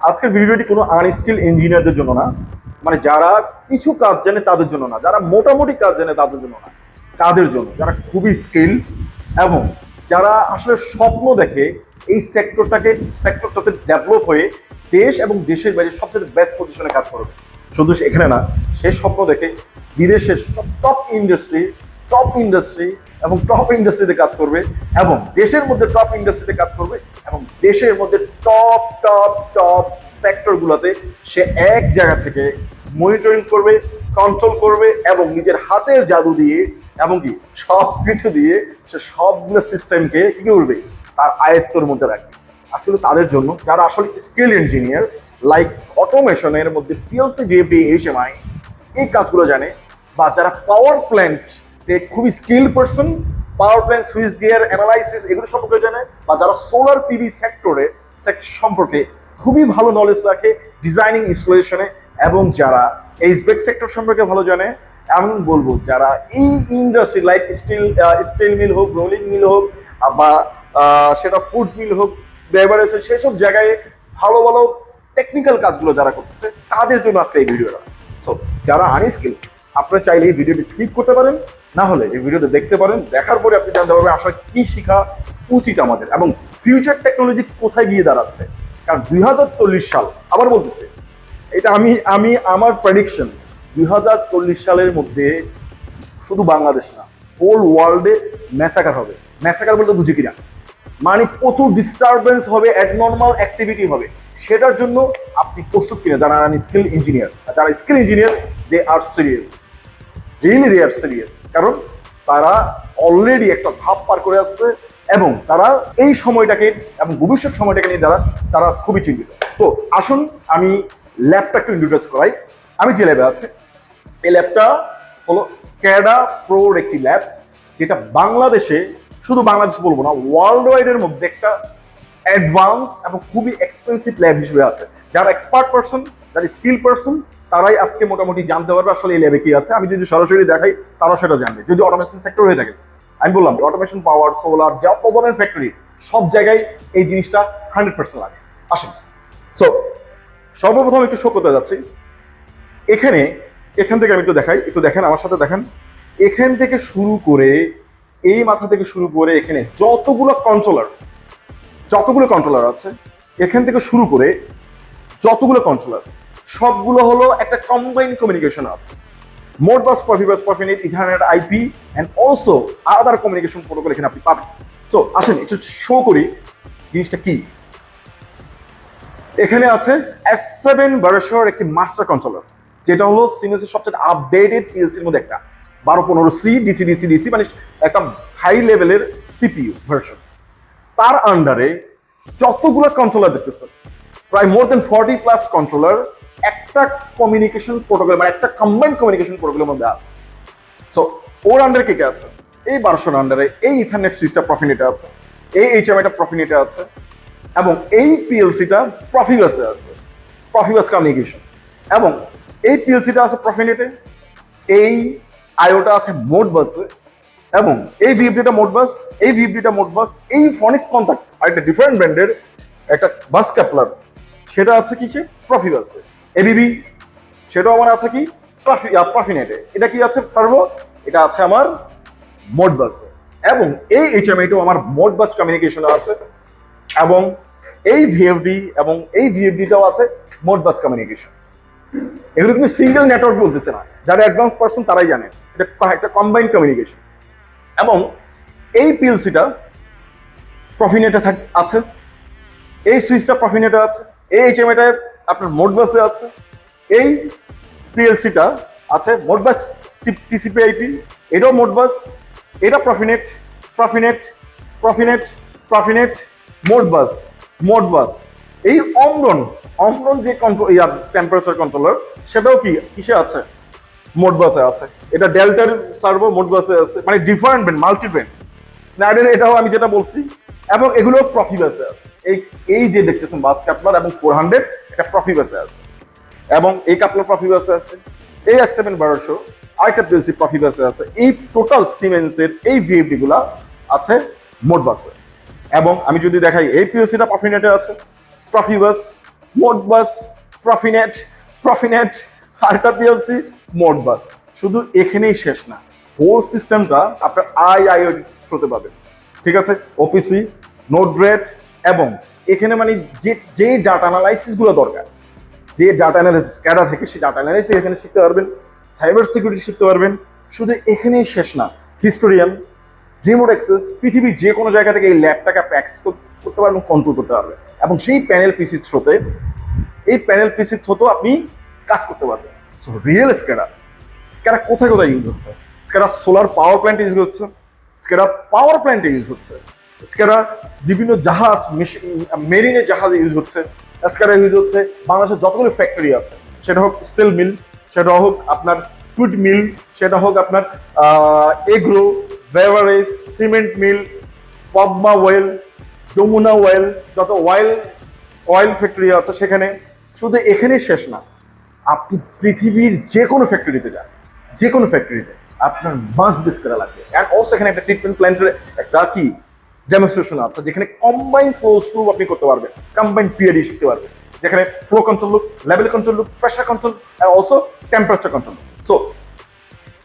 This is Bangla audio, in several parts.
আজকের ভিডিওটি কোনো আনস্কিল ইঞ্জিনিয়ারদের জন্য না, মানে যারা কিছু কাজ জানে তাদের জন্য না, যারা মোটামুটি কাজ জানে তাদের জন্য না, কাদের জন্য যারা খুবই স্কিল এবং যারা আসলে স্বপ্ন দেখে এই সেক্টরটাতে ডেভেলপ হয়ে দেশ এবং দেশের বাইরে সবচেয়ে বেস্ট পজিশনে কাজ করবে। শুধু এখানে না, সে স্বপ্ন দেখে বিদেশের টপ ইন্ডাস্ট্রি এবং টপ ইন্ডাস্ট্রিতে কাজ করবে এবং দেশের মধ্যে টপ ইন্ডাস্ট্রিতে কাজ করবে এবং দেশের মধ্যে টপ টপ টপ সেক্টরগুলোতে সে এক জায়গা থেকে মনিটরিং করবে, কন্ট্রোল করবে এবং নিজের হাতের জাদু দিয়ে এবং কি সব কিছু দিয়ে সে সবগুলো সিস্টেমকে কি করবে, তার আয়ত্তর মধ্যে রাখবে। আসলে তাদের জন্য যারা আসলে স্কিল ইঞ্জিনিয়ার, লাইক অটোমেশনের মধ্যে পিএলসি, ভিএফডি, এইচএমআই এই কাজগুলো জানে, বা যারা পাওয়ার প্ল্যান্ট খুবই skill person, power plant switch gear analysis এগুলো সম্পর্কে জানে, বা যারা সোলার পিভি সম্পর্কে খুবই ভালো নলেজ রাখে ডিজাইনিং ইনস্টলেশনে, এবং যারা এইচভ্যাক সেক্টর সম্পর্কে ভালো জানে। এমন বলবো যারা এই ইন্ডাস্ট্রি লাইক স্টিল মিল হোক, রোলিং মিল হোক, বা সেটা ফুড মিল হোক, বেভারেজ, সেসব জায়গায় ভালো ভালো টেকনিক্যাল কাজগুলো যারা করতেছে তাদের জন্য আজকে এই ভিডিওটা। সো যারা আনস্কিল, আপনারা চাইলে এই ভিডিওটি স্কিপ করতে পারেন, না হলে এই ভিডিওতে দেখতে পারেন। দেখার পরে আপনি জানতে পারবেন আসলে কি শেখা উচিত আমাদের এবং ফিউচার টেকনোলজি কোথায় গিয়ে দাঁড়াচ্ছে। কারণ 2040 সাল, আবার বলতেছে এটা আমি আমার প্রেডিকশন, 2040 সালের মধ্যে শুধু বাংলাদেশ না, হোল ওয়ার্ল্ডে ম্যাসাকার হবে। ম্যাসাকার বলতে বুঝি কিনা, মানে প্রচুর ডিস্টারবেন্স হবে, অ্যাবনর্মাল অ্যাক্টিভিটি হবে। সেটার জন্য আপনি প্রস্তুত কিনা? যারা স্কিল ইঞ্জিনিয়ার, যারা স্কিল ইঞ্জিনিয়ার দে আর সিরিয়াস, রিয়েলি দে আর সিরিয়াস। কারণ তারা অলরেডি একটা ধাপ পার করে আসছে এবং তারা এই সময়টাকে এবং ভবিষ্যৎ সময়টাকে নিয়ে তারা খুবই চিন্তিত। তো আসুন আমি ল্যাবটা একটু ইন্ট্রোডিউস করাই। আমি যে ল্যাবে আছে এই ল্যাবটা হলো স্ক্যাডা প্রোর একটি ল্যাব, যেটা বাংলাদেশে, শুধু বাংলাদেশ বলবো না, ওয়ার্ল্ড ওয়াইড এর মধ্যে একটা অ্যাডভান্স এবং খুবই এক্সপেন্সিভ ল্যাব হিসেবে আছে। যারা এক্সপার্ট পারসন, যারা স্কিল পারসন, তারাই আজকে মোটামুটি জানতে পারবে আসলে এই ল্যাবে কি আছে। আমি যদি সরাসরি দেখাই তারা সেটা জানবে, যদি অটোমেশন সেক্টর হয়ে থাকে। আমি বললাম অটোমেশন, পাওয়ার, সোলার, যত ধরনের ফ্যাক্টরি সব জায়গায় এই জিনিসটা 100% লাগে। আসেন, সো সর্বপ্রথম একটু শো করতে যাচ্ছি। এখান থেকে আমি একটু দেখাই, একটু দেখেন, আমার সাথে দেখেন। এখান থেকে শুরু করে, এই মাথা থেকে শুরু করে এখানে যতগুলো কন্ট্রোলার আছে, এখান থেকে শুরু করে যতগুলো কন্ট্রোলার, সবগুলো হলো একটা কম্বাইন্ড কমিউনিকেশন আছে। Modbus, Profibus, Profinet, Ethernet, IP and also other communication protocol এখানে আপনি পাবেন। সো আসেন একটু শো করি জিনিসটা কি। এখানে আছে S7 ভার্সনের একটি মাস্টার কন্ট্রোলার, যেটা হলো সিমেন্সের সবচেয়ে আপডেটেড পিএলসির মধ্যে একটা, 1215C ডিসি, মানে একটা হাই লেভেলের সিপিইউ ভার্সন। তার আন্ডারে যতগুলো কন্ট্রোলার দেখতেছেন, প্রায় মোর দেন 40+ কন্ট্রোলার একটা কমিউনিকেশন প্রোটোকল, মানে একটা কম্বাইন্ড কমিউনিকেশন প্রোটোকলের মধ্যে আছে। সো ওর আন্ডারে কে আছে? এই 1200 আন্ডারে এই ইথারনেট সুইচটা প্রফিনেটে আছে, এই এইচএমআইটা প্রফিনেটে আছে, এবং এই পিএলসিটা প্রফিবাসে আছে, প্রফিবাস কমিউনিকেশন। এবং এই পিএলসিটা আছে প্রফিনেটে, এই আইওটা আছে মোডবাসে, এবং এই ভিএফডিটা মোডবাস, এই ফনিক্স কন্টাক্ট আরেকটা ডিফারেন্ট ব্র্যান্ডের একটা বাস ক্যাপলার, সেটা আছে কিসে? প্রফিবাসে। এবিবি সেটাও আমার আছে কি? প্রফিনেটে। এটা কি আছে? সার্ভো, এটা আছে আমার মোডবাসে। এবং এই এইচএমআইটাও আমার মোডবাস কমিউনিকেশনে আছে, এবং এই ভিএফডিটাও আছে মোডবাস কমিউনিকেশন। এগুলো কিন্তু সিঙ্গেল নেটওয়ার্ক বলতেছে না, যারা অ্যাডভান্স পারসন তারাই জানেন এটা একটা কম্বাইন্ড কমিউনিকেশন। এবং এই পিএলসিটা প্রফিনেটে আছে, এই সুইচটা প্রফিনেটে আছে, এই এইচএমআইটা আপনার মোডবাসে আছে, এই পিএলসিটা আছে মোডবাস টিসিপি আইপি, এটাও মোডবাস, এটা প্রফিনেট মোডবাস। এই অমরন যে টেম্পারেচার কন্ট্রোলার, সেটাও কিসে আছে? মোডবাসে আছে। এটা ডেল্টার সার্ভো মোডবাসে আছে, মানে ডিফারেন্ট ব্র্যান্ড, মাল্টি ব্র্যান্ড। স্ন্যাডের এটাও আমি যেটা বলছি, এবং এগুলো প্রফিবাসে আছে। এই যে দেখতেছেন বাস কাপলার এবং 400, এটা প্রফিবাসে আছে, এবং এই কাপলার প্রফিবাসে আছে, এই S7 1200 আরেকটা পিএলসি প্রফিবাসে আছে। এই টোটাল সিমেন্সের এই ভিএফডি গুলা আছে মোডবাসে। এবং আমি যদি দেখাই, এই পিএলসিটা প্রফিনেটে আছে, Profibus, Modbus, Profinet, Profinet, ultra PLC, Modbus. শুধু এখানেই শেষ না, হোল সিস্টেমটা আপনার আইআইওটি থ্রুতে পাবেন। ঠিক আছে, ওপিসি, নোট গ্রেড, এবং এখানে মানে যে ডাটা অ্যানালাইসিস গুলো দরকার, যে ডাটা অ্যানালাইসিস ক্যাডা থেকে সেই ডাটা অ্যানালাইসিস এখানে শিখতে পারবেন, সাইবার সিকিউরিটি শিখতে পারবেন। শুধু এখানেই শেষ না, হিস্টোরিয়ান, রিমোট অ্যাক্সেস, পৃথিবীর যে কোনো জায়গা থেকে এই ল্যাবটাকে আপনি অ্যাক্সেস করতে পারবেন, কন্ট্রোল করতে পারবেন, এবং সেই প্যানেল পিসির থ্রোতে, এই প্যানেল পিসির থ্রোতেও আপনি কাজ করতে পারবেন। সো রিয়েল স্ক্যাডা, স্ক্যাডা কোথায় কোথায় ইউজ হচ্ছে? স্ক্যাডা সোলার পাওয়ার প্ল্যান্টে ইউজ হচ্ছে, স্ক্যাডা পাওয়ার প্ল্যান্টে ইউজ হচ্ছে, স্ক্যাডা বিভিন্ন জাহাজ, মেরিনে জাহাজে ইউজ হচ্ছে, স্ক্যাডা ইউজ হচ্ছে বাংলাদেশের যতগুলো ফ্যাক্টরি আছে, সেটা হোক স্টিল মিল, সেটা হোক আপনার ফুড মিল, সেটা হোক আপনার এগ্রো, বেভারেজ, সিমেন্ট মিল, পদ্মা ওয়েল, যমুনা ওয়েল, যত অয়েল ফ্যাক্টরি আছে সেখানে। শুধু এখানেই শেষ না, আপনি পৃথিবীর যে কোনো ফ্যাক্টরিতে যান, যে কোনো ফ্যাক্টরিতে আপনার মাস্ট বিস করা লাগবে। অ্যান্ড অলসো এখানে একটা ট্রিটমেন্ট প্ল্যান্টের একটা কি ডেমনস্ট্রেশন আছে, যেখানে কম্বাইন্ড ক্লোজ লুপ আপনি করতে পারবেন, কম্বাইন্ড পিআইডি শিখতে পারবেন, যেখানে flow control loop, level control loop, pressure control, and also temperature control. So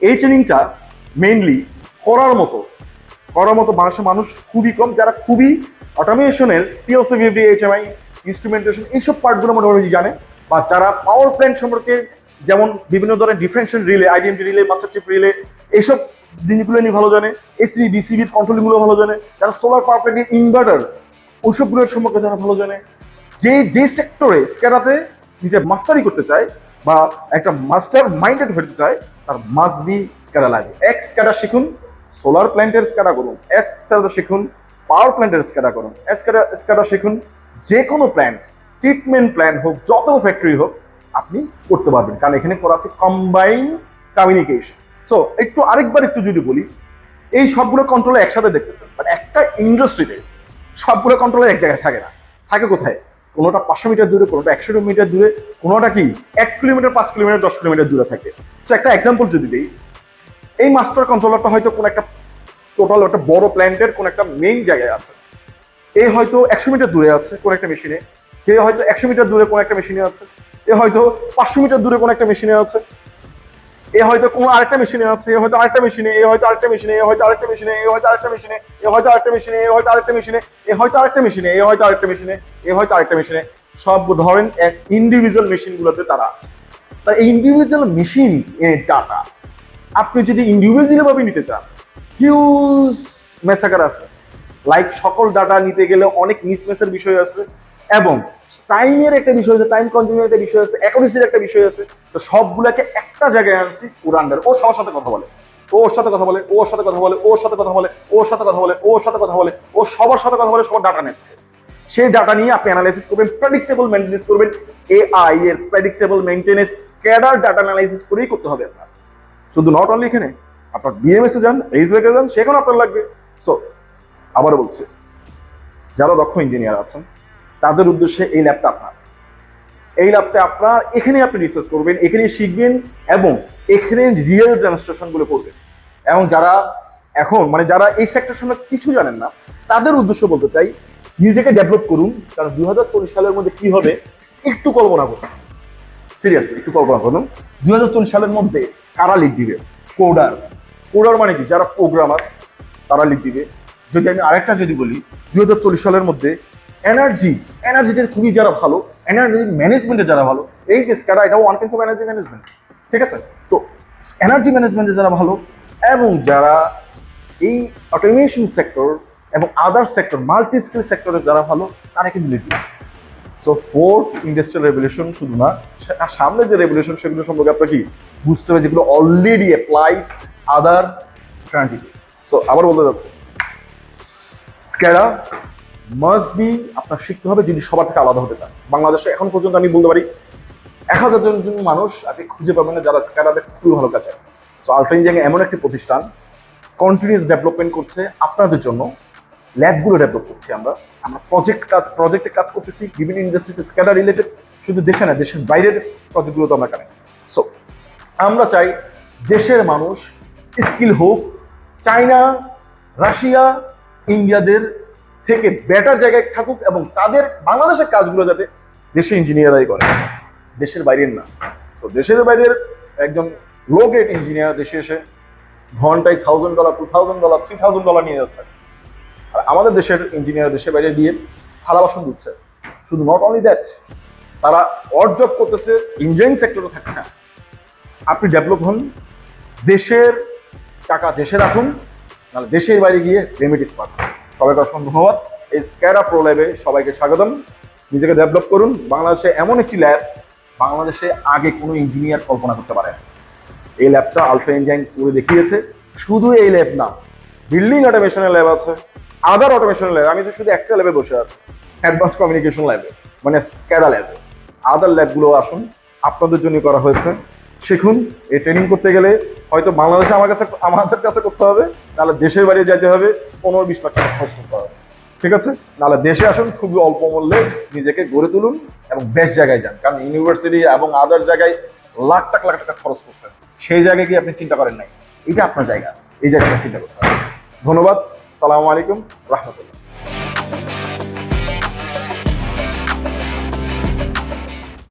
এই ট্রেনিংটা মেইনলি করার মতো বাংলাদেশের মানুষ খুবই কম, যারা খুবই অটোমেশনের পিএলসি, ভিএফডি, এইচএমআই, ইনস্ট্রুমেন্টেশন এইসব পার্টগুলো মোটামুটি জানে, বা যারা পাওয়ার প্ল্যান্ট সম্পর্কে, যেমন বিভিন্ন ধরনের differential relay, IDMT relay, master chip relay, এইসব জিনিসগুলো নিয়ে ভালো জানে, এসিবি, বিসিবির কন্ট্রোলিংগুলো ভালো জানে, যারা সোলার পাওয়ার প্ল্যান্টের ইনভার্টার ওইসবগুলোর সম্পর্কে যারা ভালো জানে, যে সেক্টরে স্ক্যাডাতে নিজের মাস্টারি করতে চায় বা একটা মাস্টার মাইন্ডেড হতে চায়, তার মাস্ট বি স্ক্যাডা লাগে। এক্স স্ক্যাডা শিখুন, সোলার প্ল্যান্টের স্ক্যাডা করুন, এস স্ক্যাডা শিখুন, পাওয়ার প্ল্যান্টের স্ক্যাডা করুন, স্ক্যাডা শিখুন, যে কোনো প্ল্যান্ট, ট্রিটমেন্ট প্ল্যান্ট হোক, যত ফ্যাক্টরি হোক, আপনি করতে পারবেন, কারণ এখানে করা আছে কম্বাইন কমিউনিকেশন। সো আরেকবার একটু যদি বলি, এই সবগুলো কন্ট্রোল একসাথে দেখতেছেন, বাট একটা ইন্ডাস্ট্রিতে সবগুলো কন্ট্রোল এক জায়গায় থাকে না, থাকে কোথায়? কোনোটা 500 মিটার দূরে, কোনোটা 100 মিটার দূরে, কোনোটা কি 1 কিলোমিটার, 5 কিলোমিটার, 10 কিলোমিটার দূরে থাকে। তো একটা এক্সাম্পল যদি দিই, এই মাস্টার কন্ট্রোলারটা হয়তো কোনো একটা টোটাল একটা বড় প্ল্যান্টের কোন একটা মেইন জায়গায় আছে, এ হয়তো 100 মিটার দূরে আছে কোন একটা মেশিনে, সে হয়তো 100 মিটার দূরে কোন একটা মেশিনে আছে, এ হয়তো 500 মিটার দূরে কোন একটা মেশিনে আছে, এ হয়তো কোনো আরেকটা মেশিনে আছে, এ হয়তো আরেকটা মেশিনে, এ হয়তো আরেকটা মেশিনে, এ হয়তো আরেকটা মেশিনে, এ হয়তো আরেকটা মেশিনে, এ হয়তো আরেকটা মেশিনে, এ হয়তো আরেকটা মেশিনে, এ হয়তো আরেকটা মেশিনে, এ হয়তো আরেকটা মেশিনে, এ হয়তো আরেকটা মেশিনে। সব ধরেন এক ইন্ডিভিজুয়াল মেশিন গুলোতে তারা আছে। তা ইন্ডিভিজুয়াল মেশিন এর ডাটা আপনি যদি ইন্ডিভিজুয়ালি ভাবে নিতে চান, হিউজ মেসাকার আছে, লাইক সকল ডাটা নিতে গেলে অনেক মিসম্যাচের বিষয় আছে, এবং টাইমের একটা বিষয় আছে, টাইম কনজিউমিং একটা বিষয় আছে, অ্যাকুরেসির একটা বিষয় আছে। তো সবগুলোকে একটা জায়গায় আনছি ওর আন্ডার। ও সবার সাথে কথা বলে, ওর সাথে কথা বলে, ওর সাথে কথা বলে, ওর সাথে কথা বলে, ওর সাথে কথা বলে, ওর সাথে কথা বলে, ও সবার সাথে কথা বলে, সবার ডাটা নিচ্ছে। সেই ডাটা নিয়ে আপনি অ্যানালাইসিস করবেন, প্রেডিক্টেবল মেইনটেনেন্স করবেন। এআই এর predictable maintenance cadre data analysis করেই করতে হবে আপনার। শুধু নট অনলি এখানে, আপনার বিএমএস এ যান, এইচব্যাকে যান, সেখানে আপনার লাগবে। সো আবার বলছি, যারা দক্ষ ইঞ্জিনিয়ার আছেন তাদের উদ্দেশ্যে এই ল্যাবটা আপনার। এই ল্যাবটা আপনার, এখানে আপনি রিসার্চ করবেন, এখানে শিখবেন, এবং এখানে রিয়েল ডেমনস্ট্রেশন গুলো করবেন। এবং যারা এখন মানে যারা এই সেক্টর সম্পর্কে কিছু জানেন না, তাদের উদ্দেশ্য বলতে চাই, নিজেকে ডেভেলপ করুন, কারণ 2040 সালের মধ্যে কি হবে একটু কল্পনা করুন, সিরিয়াসলি একটু কল্পনা করুন। 2040 সালের মধ্যে কারা লিড দিবে? কোডার। কোডার মানে কি? যারা প্রোগ্রামার তারা লিড দিবে। যদি আমি আরেকটা যদি বলি, 2040 সালের মধ্যে এনার্জিতে খুবই যারা ভালো, এনার্জি ম্যানেজমেন্টে যারা ভালো, এই যে স্ক্যাডা, এটাও one kind of energy management, ঠিক আছে? তো এনার্জি ম্যানেজমেন্টে যারা ভালো, এবং যারা এই অটোমেশন সেক্টর এবং আদার সেক্টর, মাল্টি স্কিল সেক্টরে যারা ভালো, তারা কিন্তু লিড দিবে। সো ফোর্থ ইন্ডাস্ট্রিয়াল রেভলিউশন শুধু না, সামনে যে রেভলিউশন সেগুলো সম্পর্কে আপনার কি বুঝতে হবে, যেগুলো অলরেডি অ্যাপ্লাইড আদার কান্ট্রিতে। সো আবার বলতে যাচ্ছে, স্ক্যাডা মাস্ট বি আপনার শিখতে হবে যদি সবার থেকে আলাদা হতে চান। বাংলাদেশে এখন পর্যন্ত আমি বলতে পারি 1000 জন মানুষ আপনি খুঁজে পাবেন না যারা স্ক্যাডাতে খুবই ভালো কাজ। সো আল্ট্রা ইঞ্জিনিয়ারিং এমন একটি প্রতিষ্ঠান কন্টিনিউয়াস ডেভেলপমেন্ট করছে আপনাদের জন্য, ল্যাবগুলো ডেভেলপ করছি আমরা প্রজেক্টে কাজ করতেছি বিভিন্ন ইন্ডাস্ট্রিতে স্ক্যাডা রিলেটেড, শুধু দেশে না দেশের বাইরের প্রজেক্টগুলো তো আমরা কানেক্ট। সো আমরা চাই দেশের মানুষ স্কিল হোক, চায়না, রাশিয়া, ইন্ডিয়াদের থেকে বেটার জায়গায় থাকুক, এবং তাদের বাংলাদেশের কাজগুলো যাতে দেশে ইঞ্জিনিয়ারাই করে, দেশের বাইরের না। তো দেশের বাইরের একজন লো গ্রেড ইঞ্জিনিয়ার দেশে এসে ঘন্টায় $1000, $2000, $3000 নিয়ে যাচ্ছে। আর আমাদের দেশের ইঞ্জিনিয়ার দেশের বাইরে গিয়ে থালা বাসন দিচ্ছে। শুধু নট অনলি দ্যাট, তারা অড জব করতেছে, ইঞ্জিনিয়ারিং সেক্টরে থাকছে না। আপনি ডেভেলপ হন, দেশের টাকা দেশে রাখুন, নাহলে দেশের বাইরে গিয়ে রেমিডিস পান। সবাইকে অসংখ্য ধন্যবাদ। এই স্ক্যাডা প্রো ল্যাবে সবাইকে স্বাগতম। নিজেকে ডেভেলপ করুন। বাংলাদেশে এমন একটি ল্যাব বাংলাদেশে আগে কোনো ইঞ্জিনিয়ার কল্পনা করতে পারে না। এই ল্যাবটা আলট্রা ইঞ্জিনিয়ারিং করে দেখিয়েছে। শুধু এই ল্যাব না, বিল্ডিং অটোমেশনের ল্যাব আছে, আদার অটোমেশনের ল্যাব। আমি তো শুধু একটা ল্যাবে বসে আছি, অ্যাডভান্স কমিউনিকেশন ল্যাবে, মানে স্ক্যাডা ল্যাবে। আদার ল্যাবগুলো আসুন, আপনাদের জন্য করা হয়েছে। শিখুন। এই ট্রেনিং করতে গেলে হয়তো বাংলাদেশে আমাদের কাছে করতে হবে, নাহলে দেশের বাইরে যেতে হবে, 15-20 লাখ টাকা খরচ করতে হবে। ঠিক আছে? নাহলে দেশে আসুন, খুবই অল্প মূল্যে নিজেকে গড়ে তুলুন এবং বেস্ট জায়গায় যান। কারণ ইউনিভার্সিটি এবং আদার জায়গায় লাখ টাকা খরচ করছেন, সেই জায়গায় গিয়ে আপনি চিন্তা করেন নাই। এটা আপনার জায়গা, এই জায়গাটা চিন্তা করতে হবে। ধন্যবাদ। সালামু আলাইকুম রহমতুল্লাহ।